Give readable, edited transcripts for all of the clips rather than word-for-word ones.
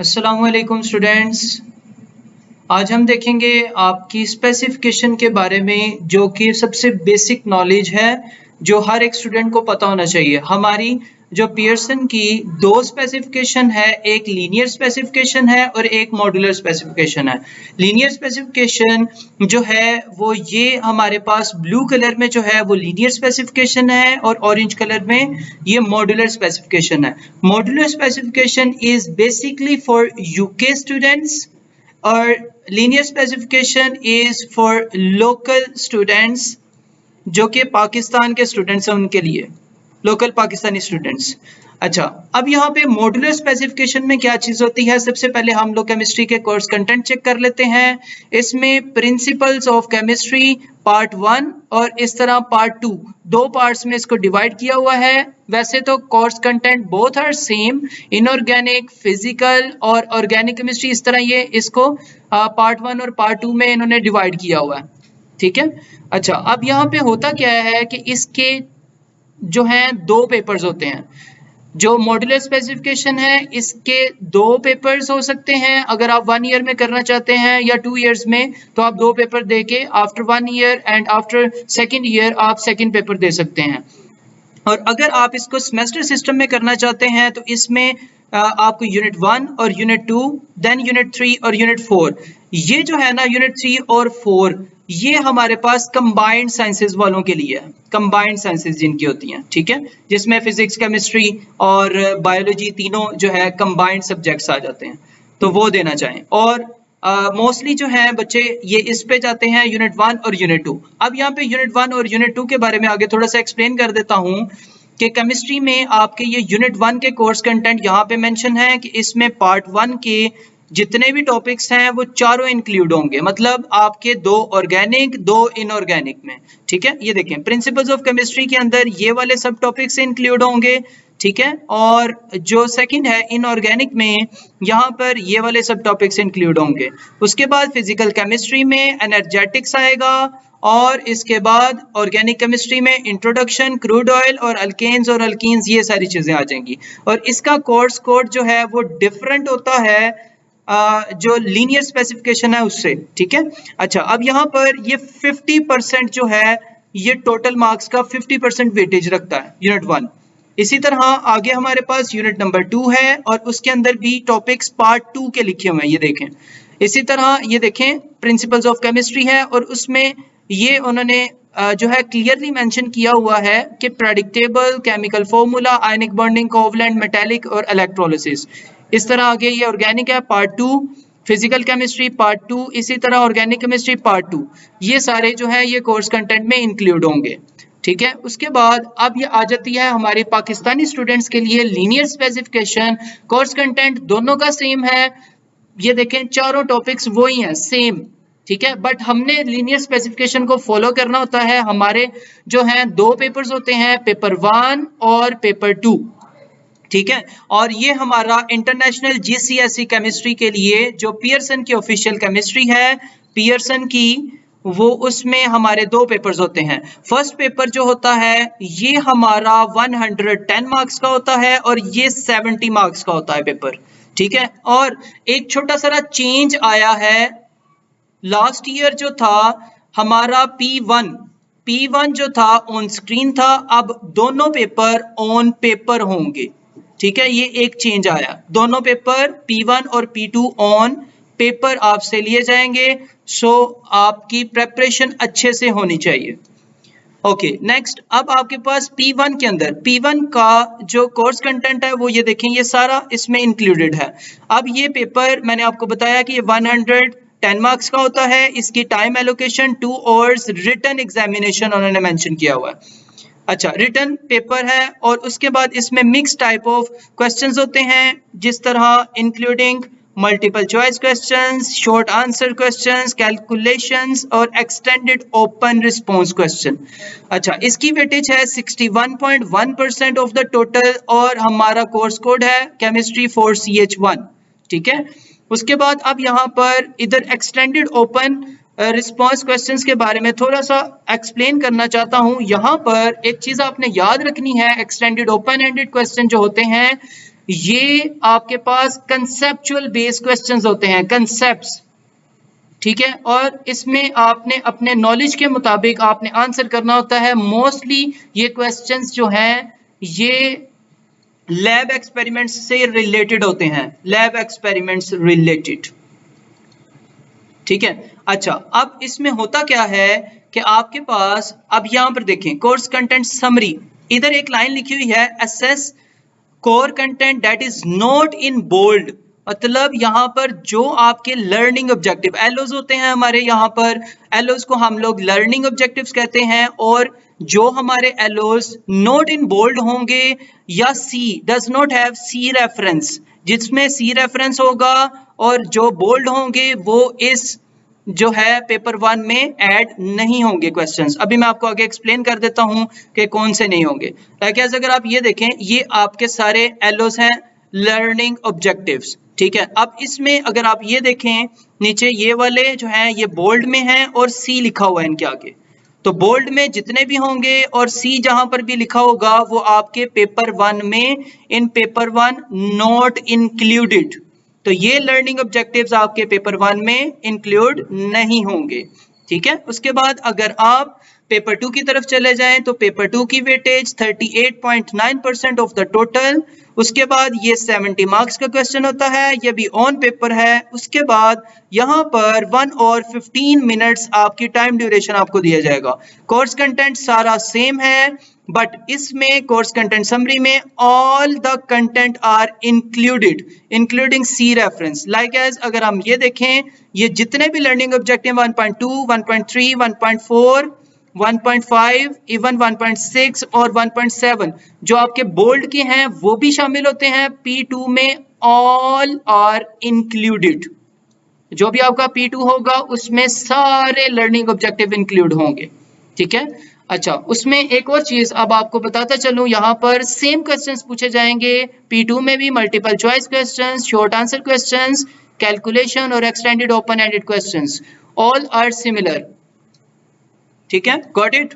अस्सलामुअलैकुम स्टूडेंट्स। आज हम देखेंगे आपकी स्पेसिफिकेशन के बारे में, जो कि सबसे बेसिक नॉलेज है जो हर एक स्टूडेंट को पता होना चाहिए। हमारी जो पियर्सन की दो स्पेसिफिकेशन है, एक लीनियर स्पेसिफिकेशन है और एक मॉड्यूलर स्पेसिफिकेशन है। लीनियर स्पेसिफिकेशन जो है वो ये हमारे पास ब्लू कलर में जो है वो लीनियर स्पेसिफिकेशन है और ऑरेंज कलर में ये मॉड्यूलर स्पेसिफिकेशन है। Modular specification is basically for UK students और linear specification is for local students, जो कि पाकिस्तान के स्टूडेंट्स हैं, उनके लिए लोकल पाकिस्तानी स्टूडेंट्स। अच्छा, अब यहाँ पे मॉड्यूलर स्पेसिफिकेशन में क्या चीज़ होती है, सबसे पहले हम लोग केमिस्ट्री के कोर्स कंटेंट चेक कर लेते हैं। इसमें प्रिंसिपल्स ऑफ केमिस्ट्री पार्ट 1 और इस तरह पार्ट 2, दो पार्ट्स में इसको डिवाइड किया हुआ है। वैसे तो course content both are same, inorganic, physical और ऑर्गेनिक केमिस्ट्री, इस तरह ये इसको पार्ट 1 और पार्ट 2 में इन्होंने डिवाइड किया हुआ है। ठीक है। अच्छा, अब यहाँ पे होता क्या है कि इसके जो हैं दो पेपर्स होते हैं। जो मॉड्यूलर स्पेसिफिकेशन है इसके दो पेपर्स हो सकते हैं। अगर आप 1 ईयर में करना चाहते हैं या 2 इयर्स में, तो आप दो पेपर दे के after 1 year and after second year आप सेकेंड पेपर दे सकते हैं। और अगर आप इसको सेमेस्टर सिस्टम में करना चाहते हैं तो इसमें आपको यूनिट 1 और यूनिट 2, देन यूनिट 3 और यूनिट 4, ये जो है ना यूनिट 3 और 4, ये हमारे पास कंबाइंड साइंसेज वालों के लिए है। कंबाइंड साइंसेज जिनकी होती हैं, ठीक है, जिसमें फिजिक्स, केमिस्ट्री और बायोलॉजी तीनों जो है कंबाइंड सब्जेक्ट्स आ जाते हैं, तो वो देना चाहें। और मोस्टली जो है बच्चे ये इस पे जाते हैं यूनिट 1 और यूनिट 2। अब यहाँ पे यूनिट 1 और यूनिट 2 के बारे में आगे थोड़ा सा एक्सप्लेन कर देता हूँ कि केमिस्ट्री में आपके ये यूनिट 1 के कोर्स कंटेंट यहाँ पे मेंशन है कि इसमें पार्ट 1 के जितने भी टॉपिक्स हैं वो चारों इंक्लूड होंगे, मतलब आपके दो ऑर्गेनिक, दो इनऑर्गेनिक में। ठीक है, ये देखें प्रिंसिपल्स ऑफ केमिस्ट्री के अंदर ये वाले सब टॉपिक्स इंक्लूड होंगे, ठीक है। और जो सेकंड है इनऑर्गेनिक में, यहाँ पर ये वाले सब टॉपिक्स इंक्लूड होंगे। उसके बाद फिजिकल केमिस्ट्री में एनर्जेटिक्स आएगा और इसके बाद ऑर्गेनिक केमिस्ट्री में इंट्रोडक्शन, क्रूड ऑयल और अल्केन्स और अल्कीन्स, ये सारी चीजें आ जाएंगी। और इसका कोर्स कोड जो है वो डिफरेंट होता है जो लीनियर स्पेसिफिकेशन है उससे, ठीक है। अच्छा, अब यहाँ पर ये 50% जो है ये टोटल मार्क्स का 50% वेटेज रखता है यूनिट 1। इसी तरह आगे हमारे पास यूनिट नंबर 2 है और उसके अंदर भी टॉपिक्स पार्ट 2 के लिखे हुए हैं, ये देखें। इसी तरह ये देखें प्रिंसिपल्स ऑफ केमिस्ट्री है और उसमें ये उन्होंने जो है क्लियरली मेंशन किया हुआ है कि predictable, chemical formula, ionic bonding, covalent, metallic और इलेक्ट्रोलिसिस। इस तरह आगे ये ऑर्गेनिक है पार्ट 2, फिजिकल केमिस्ट्री पार्ट 2, इसी तरह ऑर्गेनिक केमिस्ट्री पार्ट 2, ये सारे जो है ये कोर्स कंटेंट में इंक्लूड होंगे, ठीक है। उसके बाद अब ये आ जाती है हमारे पाकिस्तानी स्टूडेंट्स के लिए लीनियर स्पेसिफिकेशन। कोर्स कंटेंट दोनों का सेम है, ये देखें चारों टॉपिक्स वही हैं, सेम, ठीक है। बट हमने लीनियर स्पेसिफिकेशन को फॉलो करना होता है। हमारे जो हैं दो पेपर्स होते हैं, पेपर 1 और पेपर 2, ठीक है। और ये हमारा इंटरनेशनल जीसीएसई केमिस्ट्री के लिए जो पियर्सन की ऑफिशियल केमिस्ट्री है, पियर्सन की, वो उसमें हमारे दो पेपर्स होते हैं। फर्स्ट पेपर जो होता है ये हमारा 110 मार्क्स का होता है और ये 70 मार्क्स का होता है पेपर, ठीक है। और एक छोटा सा चेंज आया है, लास्ट ईयर जो था हमारा P1 जो था ऑन स्क्रीन था, अब दोनों पेपर ऑन पेपर होंगे, ठीक है। ये एक चेंज आया, दोनों पेपर P1 और P2 ऑन पेपर आपसे लिए जाएंगे। सो आपकी प्रेपरेशन अच्छे से होनी चाहिए। ओके, नेक्स्ट, अब आपके पास P1 के अंदर P1 का जो कोर्स कंटेंट है वो ये देखें, ये सारा इसमें इंक्लूडेड है। अब ये पेपर मैंने आपको बताया कि ये 110 मार्क्स का होता है। इसकी time allocation 2 hours, written examination उन्होंने मेंशन किया हुआ है। अच्छा, रिटन पेपर है और उसके बाद इसमें मिक्स टाइप ऑफ क्वेश्चंस होते हैं, जिस तरह including multiple choice questions, short answer questions, calculations और एक्सटेंडेड ओपन रिस्पांस क्वेश्चन। अच्छा, इसकी वेटेज है 61.1% ऑफ द टोटल और हमारा कोर्स कोड है केमिस्ट्री 4CH1, ठीक है। उसके बाद अब यहाँ पर इधर एक्सटेंडेड ओपन रिस्पांस क्वेश्चंस के बारे में थोड़ा सा एक्सप्लेन करना चाहता हूँ। यहाँ पर एक चीज आपने याद रखनी है, एक्सटेंडेड ओपन एंडेड क्वेश्चन जो होते हैं ये आपके पास कंसेप्चुअल बेस्ड क्वेश्चंस होते हैं, कंसेप्ट्स, ठीक है। और इसमें आपने अपने नॉलेज के मुताबिक आपने आंसर करना होता है। मोस्टली ये क्वेश्चंस जो हैं ये लैब एक्सपेरिमेंट्स से रिलेटेड होते हैं, लैब एक्सपेरिमेंट्स रिलेटेड, ठीक है। अच्छा, अब इसमें होता क्या है कि आपके पास, अब यहां पर देखें कोर्स कंटेंट समरी, इधर एक लाइन लिखी हुई है assess core content that is not in bold, मतलब यहाँ पर जो आपके लर्निंग ऑब्जेक्टिव एलओज होते हैं हमारे, यहाँ पर एलओज को हम लोग लर्निंग ऑब्जेक्टिव्स कहते हैं, और जो हमारे एलओज नॉट इन बोल्ड होंगे या C does not have C reference, जिसमें सी रेफरेंस होगा, और जो बोल्ड होंगे वो इस जो है पेपर 1 में ऐड नहीं होंगे क्वेश्चंस। अभी मैं आपको आगे एक्सप्लेन कर देता हूं कि कौन से नहीं होंगे। लाइक अगर आप ये देखें, ये आपके सारे एलओस हैं, लर्निंग ऑब्जेक्टिव्स, ठीक है। अब इसमें अगर आप ये देखें नीचे, ये वाले जो हैं ये बोल्ड में हैं और सी लिखा हुआ है इनके आगे, तो बोल्ड में जितने भी होंगे और सी जहां पर भी लिखा होगा वो आपके पेपर 1 में, इन पेपर 1 नॉट इंक्लूडेड, तो ये लर्निंग ऑब्जेक्टिव्स आपके पेपर 1 में इंक्लूड नहीं होंगे, ठीक है। उसके बाद अगर आप पेपर 2 की तरफ चले जाएं तो पेपर 2 की वेटेज 38.9% ऑफ द टोटल, उसके बाद ये 70 मार्क्स का क्वेश्चन होता है, ये भी ऑन पेपर है। उसके बाद यहाँ पर 1 और 15 मिनट्स आपकी टाइम ड्यूरेशन आपको दिया जाएगा। कोर्स कंटेंट सारा सेम है, बट इसमें कोर्स कंटेंट समरी में all the content are included including see reference. Like as अगर हम ये देखें, ये जितने भी लर्निंग ऑब्जेक्टिव 1.2, 1.3, 1.4, 1.5, इवन 1.6 और 1.7 जो आपके बोल्ड के हैं वो भी शामिल होते हैं P2 में, ऑल आर इंक्लूडेड। जो भी आपका P2 होगा उसमें सारे लर्निंग ऑब्जेक्टिव इंक्लूड होंगे, ठीक है। अच्छा, उसमें एक और चीज अब आपको बताता चलूं, यहाँ पर सेम क्वेश्चंस पूछे जाएंगे P2 में भी, multiple choice questions, short answer questions, calculation और extended open ended questions, all are similar, ठीक है। Got it?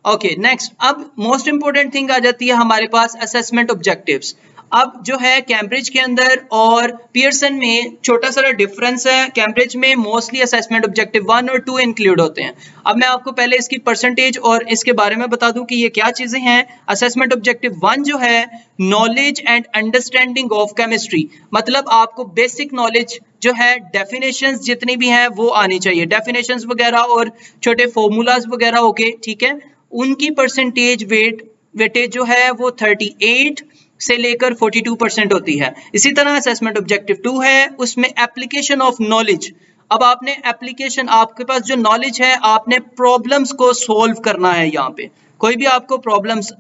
ओके, नेक्स्ट अब मोस्ट इंपोर्टेंट थिंग आ जाती है हमारे पास असेसमेंट ऑब्जेक्टिव्स। अब जो है कैम्ब्रिज के अंदर और पियर्सन में छोटा सा डिफरेंस है। कैम्ब्रिज में मोस्टली असेसमेंट ऑब्जेक्टिव 1 और 2 इंक्लूड होते हैं। अब मैं आपको पहले इसकी परसेंटेज और इसके बारे में बता दूं कि ये क्या चीजें हैं। असेसमेंट ऑब्जेक्टिव 1 जो है knowledge and understanding of chemistry, मतलब आपको बेसिक नॉलेज जो है, डेफिनेशंस जितनी भी हैं वो आनी चाहिए, डेफिनेशंस वगैरह और छोटे फॉर्मूलाज वगैरह हो गए, ठीक है। उनकी परसेंटेज वेटेज जो है वो 38 से लेकर 42% होती है। इसी तरह असेसमेंट ऑब्जेक्टिव 2 है, उसमें एप्लीकेशन ऑफ नॉलेज। अब आपने एप्लीकेशन, आपके पास जो नॉलेज है आपने प्रॉब्लम्स को सॉल्व करना है। यहाँ पे कोई भी आपको प्रॉब्लम्स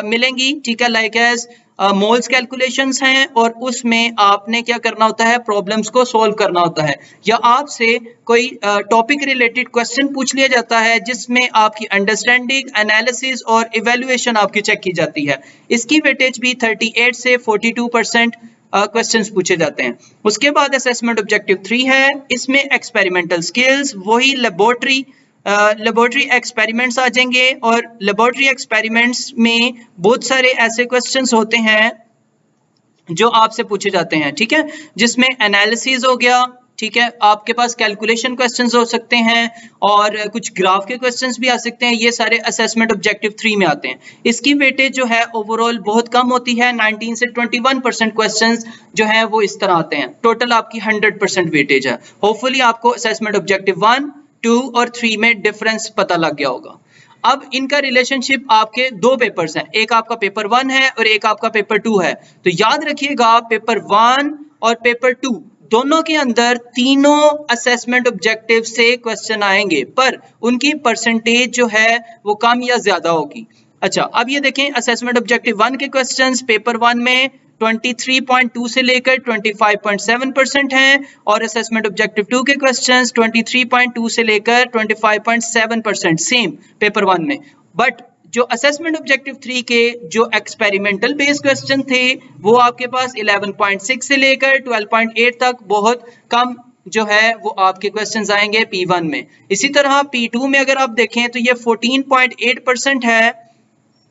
मिलेंगी, ठीक है, लाइक एज मोल्स कैलकुलेशंस हैं और उसमें आपने क्या करना होता है, प्रॉब्लम्स को सॉल्व करना होता है। या आपसे कोई टॉपिक रिलेटेड क्वेश्चन पूछ लिया जाता है जिसमें आपकी अंडरस्टैंडिंग, एनालिसिस और इवैल्यूएशन आपकी चेक की जाती है। इसकी वेटेज भी 38 से 42% क्वेश्चंस पूछे जाते हैं। उसके बाद असेसमेंट ऑब्जेक्टिव 3 है, इसमें एक्सपेरिमेंटल स्किल्स, वही लेबोरेटरी एक्सपेरिमेंट्स आ जाएंगे। और लेबोरेटरी एक्सपेरिमेंट्स में बहुत सारे ऐसे क्वेश्चंस होते हैं जो आपसे पूछे जाते हैं, ठीक है, जिसमें एनालिसिस हो गया, ठीक है, आपके पास कैलकुलेशन क्वेश्चंस हो सकते हैं और कुछ ग्राफ के क्वेश्चंस भी आ सकते हैं। ये सारे असेसमेंट ऑब्जेक्टिव 3 में आते हैं। इसकी वेटेज जो है ओवरऑल बहुत कम होती है, 19 से 21% क्वेश्चंस जो है वो इस तरह आते हैं। टोटल आपकी 100% वेटेज है। होपफुली आपको असेसमेंट ऑब्जेक्टिव 1, 2 और 3 में डिफरेंस पता लग गया होगा। अब इनका रिलेशनशिप, आपके दो पेपर्स हैं, एक आपका पेपर 1 है और एक आपका पेपर 2 है। तो याद रखिएगा पेपर 1 और पेपर 2 दोनों के अंदर तीनों असेसमेंट ऑब्जेक्टिव से क्वेश्चन आएंगे, पर उनकी परसेंटेज जो है वो कम या ज्यादा होगी। अच्छा, अब ये देखें असेसमेंट ऑब्जेक्टिव 1 के क्वेश्चंस पेपर 1 में 23.2 से लेकर 25.7% हैं और असेसमेंट ऑब्जेक्टिव 2 के क्वेश्चंस 23.2 से लेकर 25.7% सेम पेपर 1 में। बट जो असेसमेंट ऑब्जेक्टिव 3 के जो एक्सपेरिमेंटल बेस्ड क्वेश्चन थे वो आपके पास 11.6 से लेकर 12.8 तक बहुत कम जो है वो आपके क्वेश्चंस आएंगे P1 में। इसी तरह P2 में अगर आप देखें तो ये 14.8% है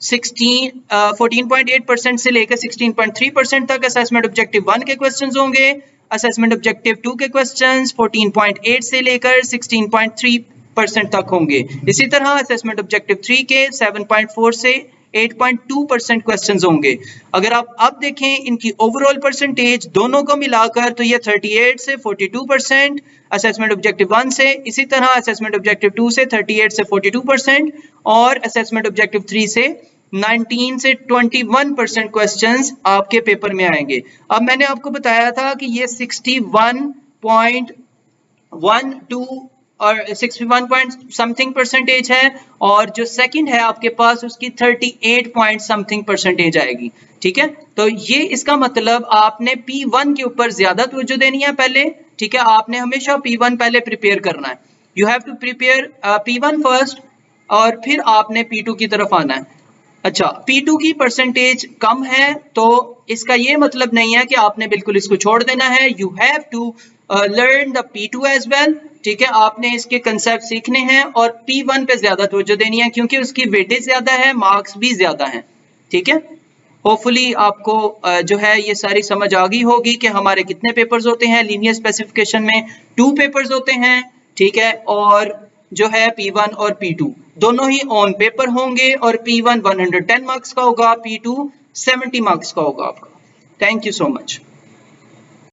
14.8% से लेकर 16.3% तक असेसमेंट ऑब्जेक्टिव 1 के क्वेश्चंस होंगे। असेसमेंट ऑब्जेक्टिव 2 के क्वेश्चंस 14.8 से लेकर 16.3% तक होंगे। इसी तरह असेसमेंट ऑब्जेक्टिव 3 के 7.4 से 8.2% क्वेश्चंस होंगे। अगर आप अब देखें इनकी ओवरऑल परसेंटेज दोनों को मिलाकर तो ये 38 से 42% असेसमेंट ऑब्जेक्टिव 1 से, इसी तरह असेसमेंट ऑब्जेक्टिव 2 से 38 से 42% और असेसमेंट ऑब्जेक्टिव 3 से 19 से 21% क्वेश्चंस आपके पेपर में आएंगे। अब मैंने आपको बताया था कि ये 61.12 और 61 पॉइंट समथिंग परसेंटेज है और जो सेकंड है आपके पास उसकी 38 पॉइंट समथिंग परसेंटेज आएगी। ठीक है, तो ये इसका मतलब आपने P1 के ऊपर ज्यादा तवज्जो देनी है पहले। ठीक है, आपने हमेशा P1 पहले प्रिपेयर करना है। You have to prepare P1 first और फिर आपने P2 की तरफ आना है। अच्छा, P2 की परसेंटेज कम है तो इसका ये मतलब नहीं है कि आपने बिल्कुल इसको छोड़ देना है। You have to learn the P2 as well. ठीक है, आपने इसके कंसेप्ट सीखने हैं और P1 पे ज्यादा तवज्जो देनी है क्योंकि उसकी वेटेज ज्यादा है, मार्क्स भी ज्यादा हैं। ठीक है, होपफुली आपको जो है ये सारी समझ आ गई होगी कि हमारे कितने पेपर्स होते हैं। लीनियर स्पेसिफिकेशन में 2 पेपर्स होते हैं। ठीक है, और जो है P1 और P2 दोनों ही ऑन पेपर होंगे और P1 110 मार्क्स का होगा, P2 70 मार्क्स का होगा आपका। Thank you so much.